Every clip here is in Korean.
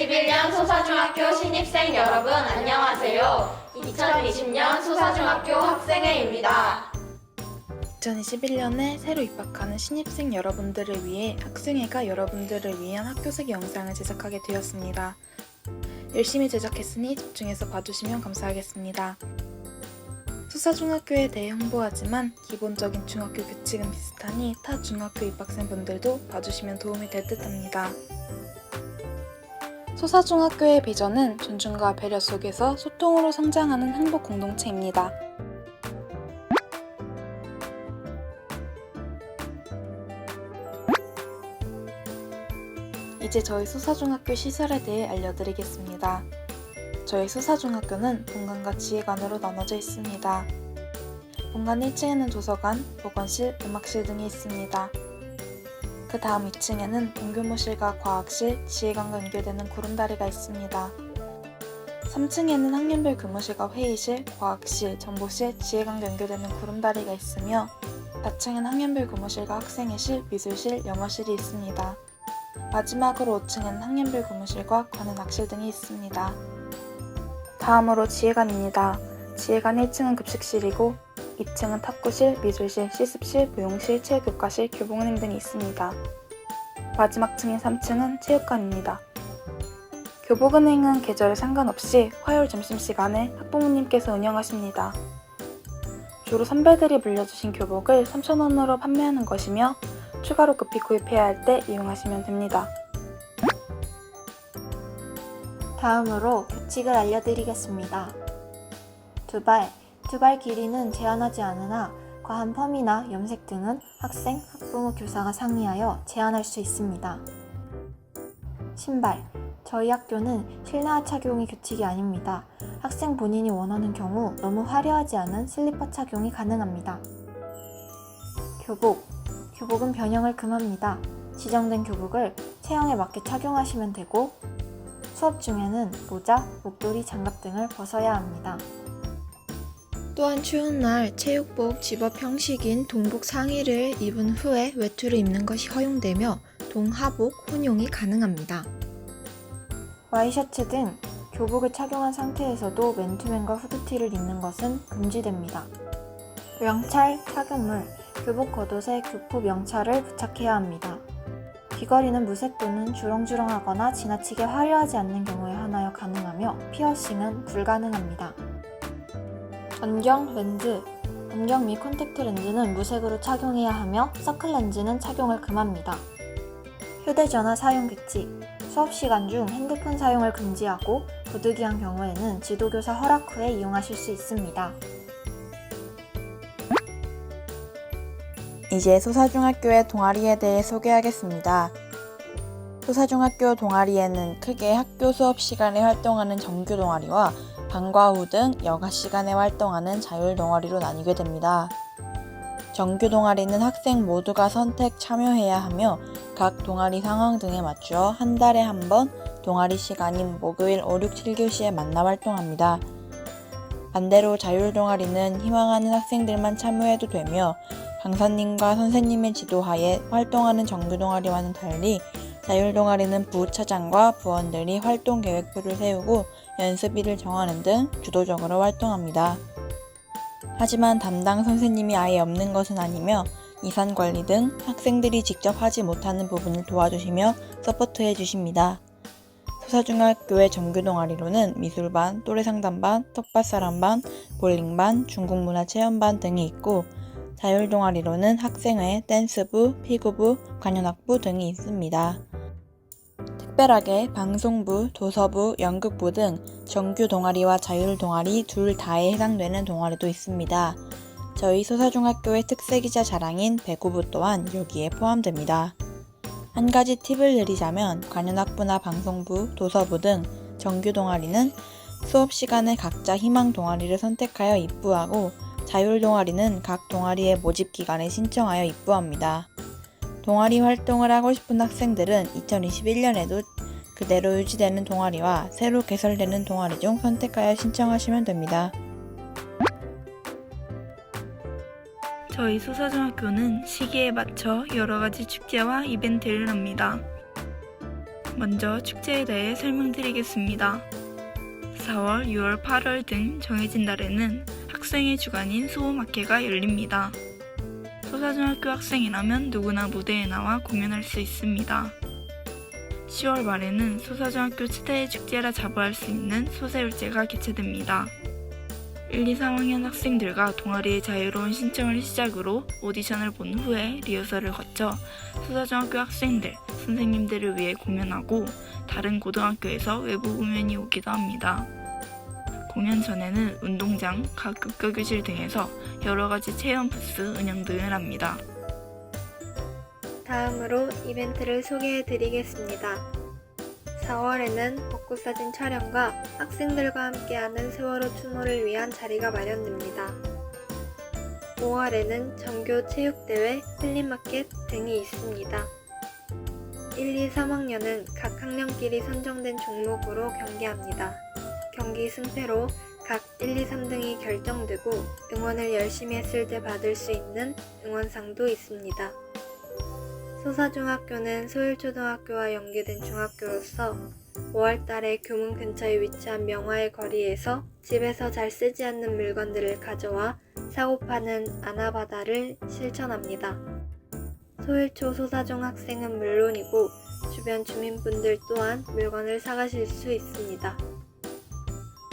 2021년 소사중학교 신입생 여러분 안녕하세요. 2020년 소사중학교 학생회입니다. 2021년에 새로 입학하는 신입생 여러분들을 위해 학생회가 여러분들을 위한 학교색 영상을 제작하게 되었습니다. 열심히 제작했으니 집중해서 봐주시면 감사하겠습니다. 소사중학교에 대해 홍보하지만 기본적인 중학교 규칙은 비슷하니 타 중학교 입학생분들도 봐주시면 도움이 될 듯합니다. 소사중학교의 비전은 존중과 배려 속에서 소통으로 성장하는 행복 공동체입니다. 이제 저희 소사중학교 시설에 대해 알려드리겠습니다. 저희 소사중학교는 본관과 지휘관으로 나눠져 있습니다. 본관 1층에는 도서관, 보건실, 음악실 등이 있습니다. 그 다음 2층에는 동교무실과 과학실, 지휘관과 연결되는 구름다리가 있습니다. 3층에는 학년별 교무실과 회의실, 과학실, 정보실, 지휘관과 연결되는 구름다리가 있으며 4층에는 학년별 교무실과 학생회실, 미술실, 영어실이 있습니다. 마지막으로 5층에는 학년별 교무실과 관현악실 등이 있습니다. 다음으로 지휘관입니다. 지휘관 1층은 급식실이고 2층은 탁구실, 미술실, 실습실, 무용실, 체육교과실, 교복은행 등이 있습니다. 마지막 층인 3층은 체육관입니다. 교복은행은 계절에 상관없이 화요일 점심시간에 학부모님께서 운영하십니다. 주로 선배들이 물려주신 교복을 3,000원으로 판매하는 것이며 추가로 급히 구입해야 할 때 이용하시면 됩니다. 다음으로 규칙을 알려드리겠습니다. 두발 길이는 제한하지 않으나 과한 펌이나 염색 등은 학생, 학부모, 교사가 상의하여 제한할 수 있습니다. 신발, 저희 학교는 실내화 착용이 규칙이 아닙니다. 학생 본인이 원하는 경우 너무 화려하지 않은 슬리퍼 착용이 가능합니다. 교복은 변형을 금합니다. 지정된 교복을 체형에 맞게 착용하시면 되고 수업 중에는 모자, 목도리, 장갑 등을 벗어야 합니다. 또한 추운 날 체육복 집업 형식인 동복 상의를 입은 후에 외투를 입는 것이 허용되며 동하복 혼용이 가능합니다. 와이셔츠 등 교복을 착용한 상태에서도 맨투맨과 후드티를 입는 것은 금지됩니다. 명찰, 착용물, 교복 겉옷에 교포 명찰을 부착해야 합니다. 귀걸이는 무색 또는 주렁주렁하거나 지나치게 화려하지 않는 경우에 하나여 가능하며 피어싱은 불가능합니다. 안경, 렌즈, 안경 및 콘택트 렌즈는 무색으로 착용해야 하며 서클 렌즈는 착용을 금합니다. 휴대전화 사용 규칙, 수업 시간 중 핸드폰 사용을 금지하고 부득이한 경우에는 지도교사 허락 후에 이용하실 수 있습니다. 이제 소사중학교의 동아리에 대해 소개하겠습니다. 소사중학교 동아리에는 크게 학교 수업 시간에 활동하는 정규 동아리와 방과 후 등 여가 시간에 활동하는 자율 동아리로 나뉘게 됩니다. 정규 동아리는 학생 모두가 선택 참여해야 하며 각 동아리 상황 등에 맞추어 한 달에 한 번 동아리 시간인 목요일 5, 6, 7교시에 만나 활동합니다. 반대로 자율 동아리는 희망하는 학생들만 참여해도 되며 강사님과 선생님의 지도하에 활동하는 정규 동아리와는 달리 자율 동아리는 부차장과 부원들이 활동 계획표를 세우고 연습일을 정하는 등 주도적으로 활동합니다. 하지만 담당 선생님이 아예 없는 것은 아니며 이산 관리 등 학생들이 직접 하지 못하는 부분을 도와주시며 서포트해 주십니다. 소사중학교의 정규 동아리로는 미술반, 또래상담반, 텃밭사람반, 볼링반, 중국문화체험반 등이 있고 자율 동아리로는 학생회, 댄스부, 피구부, 관현악부 등이 있습니다. 특별하게 방송부, 도서부, 연극부 등 정규 동아리와 자율 동아리 둘 다에 해당되는 동아리도 있습니다. 저희 소사중학교의 특색이자 자랑인 배구부 또한 여기에 포함됩니다. 한 가지 팁을 드리자면 관현악부나 방송부, 도서부 등 정규 동아리는 수업 시간에 각자 희망 동아리를 선택하여 입부하고 자율 동아리는 각 동아리의 모집 기간에 신청하여 입부합니다. 동아리 활동을 하고 싶은 학생들은 2021년에도 그대로 유지되는 동아리와 새로 개설되는 동아리 중 선택하여 신청하시면 됩니다. 저희 소사중학교는 시기에 맞춰 여러 가지 축제와 이벤트를 합니다. 먼저 축제에 대해 설명드리겠습니다. 4월, 6월, 8월 등 정해진 날에는 학생의 주관인 수호마케가 열립니다. 소사중학교 학생이라면 누구나 무대에 나와 공연할 수 있습니다. 10월 말에는 소사중학교 최대의 축제라 자부할 수 있는 소사율제가 개최됩니다. 1, 2, 3학년 학생들과 동아리의 자유로운 신청을 시작으로 오디션을 본 후에 리허설을 거쳐 소사중학교 학생들, 선생님들을 위해 공연하고 다른 고등학교에서 외부 공연이 오기도 합니다. 공연 전에는 운동장, 각 육가교실 등에서 여러가지 체험 부스 운영 등을 합니다. 다음으로 이벤트를 소개해 드리겠습니다. 4월에는 벚꽃사진 촬영과 학생들과 함께하는 세월호 추모를 위한 자리가 마련됩니다. 5월에는 정교 체육대회, 플리마켓 등이 있습니다. 1, 2, 3학년은 각 학년끼리 선정된 종목으로 경기합니다. 경기 승패로 각 1, 2, 3등이 결정되고 응원을 열심히 했을 때 받을 수 있는 응원상도 있습니다. 소사중학교는 소율초등학교와 연계된 중학교로서 5월달에 교문 근처에 위치한 명화의 거리에서 집에서 잘 쓰지 않는 물건들을 가져와 사고 파는 아나바다를 실천합니다. 소율초 소사중 학생은 물론이고 주변 주민분들 또한 물건을 사가실 수 있습니다.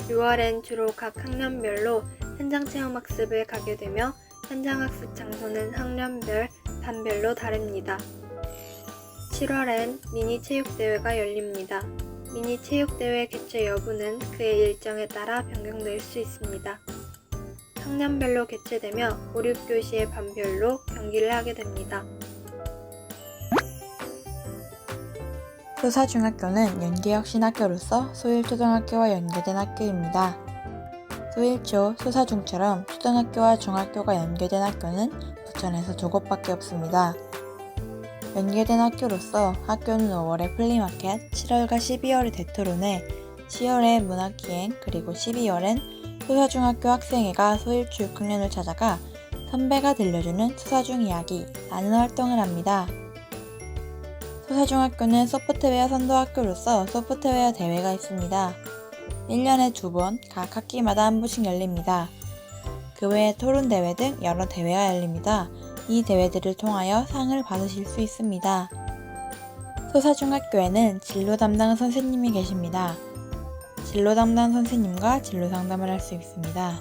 6월엔 주로 각 학년별로 현장체험학습을 가게 되며 현장학습 장소는 학년별, 반별로 다릅니다. 7월엔 미니체육대회가 열립니다. 미니체육대회 개최 여부는 그의 일정에 따라 변경될 수 있습니다. 학년별로 개최되며 5, 6교시의 반별로 경기를 하게 됩니다. 소사중학교는 연계혁신학교로서 소율초등학교와 연계된 학교입니다. 소율초, 소사중처럼 초등학교와 중학교가 연계된 학교는 부천에서 2곳밖에 없습니다. 연계된 학교로서 학교는 5월에 플리마켓, 7월과 12월에 대토론회, 10월에 문학기행, 그리고 12월엔 소사중학교 학생회가 소율초 6학년을 찾아가 선배가 들려주는 소사중 이야기, 라는 활동을 합니다. 소사중학교는 소프트웨어 선도학교로서 소프트웨어 대회가 있습니다. 1년에 2번, 각 학기마다 한 번씩 열립니다. 그 외에 토론대회 등 여러 대회가 열립니다. 이 대회들을 통하여 상을 받으실 수 있습니다. 소사중학교에는 진로 담당 선생님이 계십니다. 진로 담당 선생님과 진로 상담을 할 수 있습니다.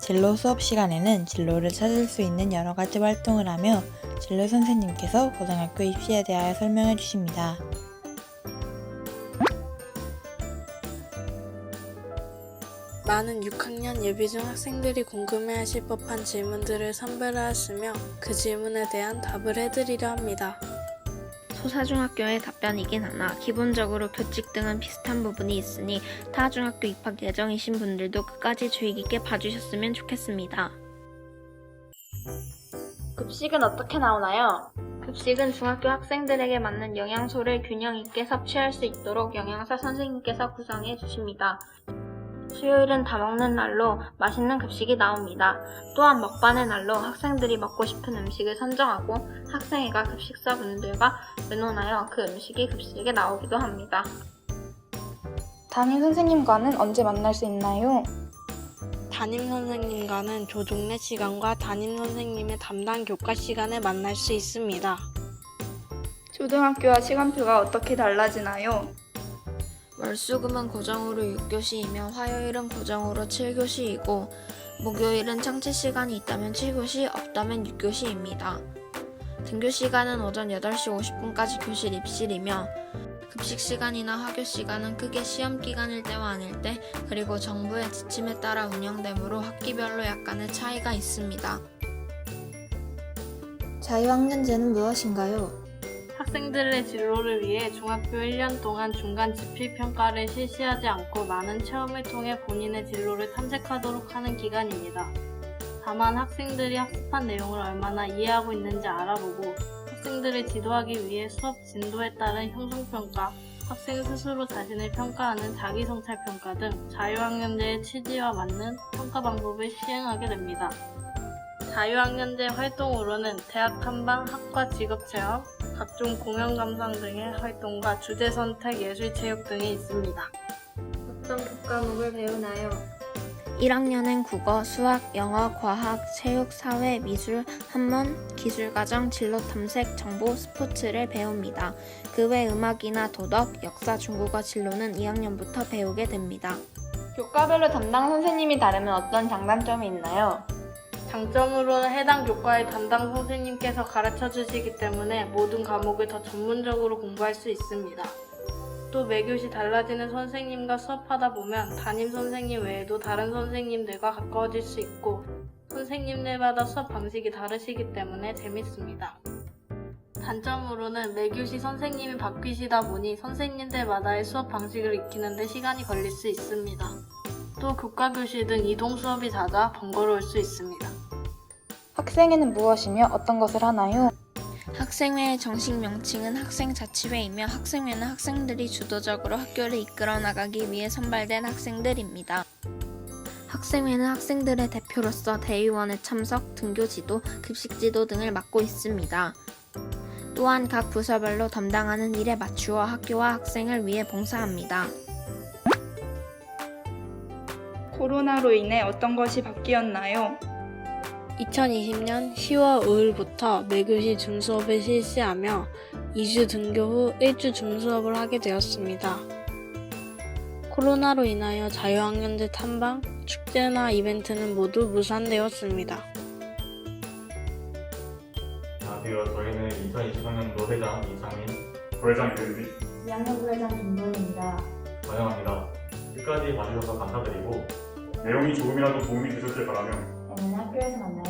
진로 수업 시간에는 진로를 찾을 수 있는 여러 가지 활동을 하며 진로 선생님께서 고등학교 입시에 대하여 설명해 주십니다. 많은 6학년 예비중 학생들이 궁금해하실 법한 질문들을 선별하였으며 그 질문에 대한 답을 해드리려 합니다. 소사중학교의 답변이긴 하나 기본적으로 교칙 등은 비슷한 부분이 있으니 타 중학교 입학 예정이신 분들도 끝까지 주의 깊게 봐주셨으면 좋겠습니다. 급식은 어떻게 나오나요? 급식은 중학교 학생들에게 맞는 영양소를 균형 있게 섭취할 수 있도록 영양사 선생님께서 구성해 주십니다. 수요일은 다 먹는 날로 맛있는 급식이 나옵니다. 또한 먹반의 날로 학생들이 먹고 싶은 음식을 선정하고 학생회가 급식사분들과 의논하여 그 음식이 급식에 나오기도 합니다. 담임 선생님과는 언제 만날 수 있나요? 담임 선생님과는 조종례 시간과 담임 선생님의 담당 교과 시간에 만날 수 있습니다. 초등학교와 시간표가 어떻게 달라지나요? 월수금은 고정으로 6교시이며 화요일은 고정으로 7교시이고 목요일은 청취 시간이 있다면 7교시, 없다면 6교시입니다. 등교 시간은 오전 8시 50분까지 교실 입실이며 급식 시간이나 학교 시간은 크게 시험 기간일 때와 아닐 때 그리고 정부의 지침에 따라 운영되므로 학기별로 약간의 차이가 있습니다. 자유학년제는 무엇인가요? 학생들의 진로를 위해 중학교 1년 동안 중간 지필평가를 실시하지 않고 많은 체험을 통해 본인의 진로를 탐색하도록 하는 기간입니다. 다만 학생들이 학습한 내용을 얼마나 이해하고 있는지 알아보고 학생들을 지도하기 위해 수업 진도에 따른 형성평가, 학생 스스로 자신을 평가하는 자기성찰평가 등 자유학년제의 취지와 맞는 평가 방법을 시행하게 됩니다. 자유학년제 활동으로는 대학 탐방, 학과 직업체험, 각종 공연 감상 등의 활동과 주제 선택, 예술 체육 등이 있습니다. 어떤 교과목을 배우나요? 1학년엔 국어, 수학, 영어, 과학, 체육, 사회, 미술, 한문, 기술과정, 진로 탐색, 정보, 스포츠를 배웁니다. 그 외 음악이나 도덕, 역사, 중국어 진로는 2학년부터 배우게 됩니다. 교과별로 담당 선생님이 다르면 어떤 장단점이 있나요? 장점으로는 해당 교과의 담당 선생님께서 가르쳐 주시기 때문에 모든 과목을 더 전문적으로 공부할 수 있습니다. 또 매교시 달라지는 선생님과 수업하다 보면 담임 선생님 외에도 다른 선생님들과 가까워질 수 있고 선생님들마다 수업 방식이 다르시기 때문에 재밌습니다. 단점으로는 매교시 선생님이 바뀌시다 보니 선생님들마다의 수업 방식을 익히는데 시간이 걸릴 수 있습니다. 또 교과교실 등 이동 수업이 잦아 번거로울 수 있습니다. 학생회는 무엇이며 어떤 것을 하나요? 학생회의 정식 명칭은 학생자치회이며 학생회는 학생들이 주도적으로 학교를 이끌어 나가기 위해 선발된 학생들입니다. 학생회는 학생들의 대표로서 대의원의 참석, 등교 지도, 급식 지도 등을 맡고 있습니다. 또한 각 부서별로 담당하는 일에 맞추어 학교와 학생을 위해 봉사합니다. 코로나로 인해 어떤 것이 바뀌었나요? 2020년 10월 5일부터 매교시 줌수업을 실시하며 2주 등교 후 1주 줌수업을 하게 되었습니다. 코로나로 인하여 자유학년들 탐방, 축제나 이벤트는 모두 무산되었습니다. 안녕하세요. 저희는 2023년도 회장 이창민, 부회장 윤비, 2학년 부회장 김도현입니다. 환영합니다. 끝까지 봐주셔서 감사드리고 내용이 조금이라도 도움이 되셨길 바라며 내년에 학교에서 만나요.